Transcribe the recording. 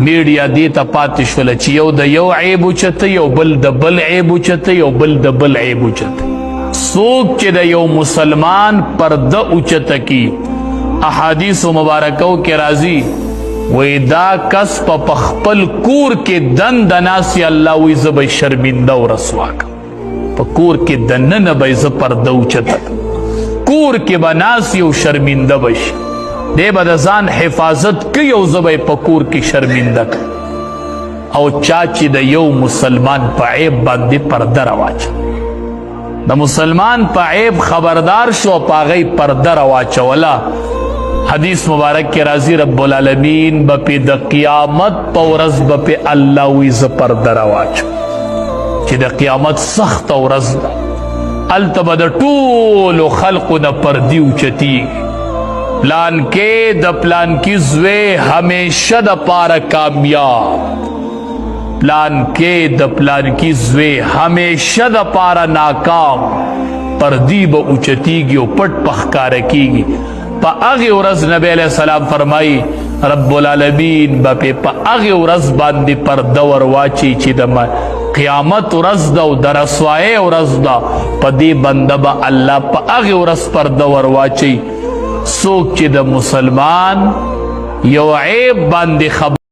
میډیا دې ته پاتې شوله چې یو د یو عیب اوچته یو بل د بل عیب اوچته یو بل د بل عیب اوچته. څوک چې د یو مسلمان پرده اوچته کی احادیث مبارکو کې راځي وی دا کس په خپل کور کې دند ناسی الله وی زه به شرمنده او رسوا کړم. په کور کې دننه به زه پرده اوچته کور کې به ناسی او شرمنده بشي دی به د ځان حفاظت کوي او زه به یې په کور کې شرمنده کړم. او چا چې د یو مسلمان په عیب باندې پرده راواچوي د مسلمان په عیب خبردار شو او په هغه یې پرده راواچوله حدیث مبارک کې راځي رب العالمین به پې د قیامت په ورځ به پې الله وی زه پرده راواچوم چې د قیامت سخته ورځ ده هلته به د ټولو خلقو نه پردي اوچتیږي. پلانکې د پلانکي زوی همیشه دپاره کامیاب پلانکې د پلانکي زوی همیشه دپاره ناکام پردي به اوچتیږي او پټ په ښکاره کیږي. په هغې ورځ نبی علیه السلام فرمایي رب العالمین به په هغې ورځ باندې پرده ور واچي چې د قیامت ورځ ده او د رسوایۍ ورځ ده په دې بنده به الله په هغې ورځ پرده ور واچي څوک چې د مسلمان یو عیب باندې خبر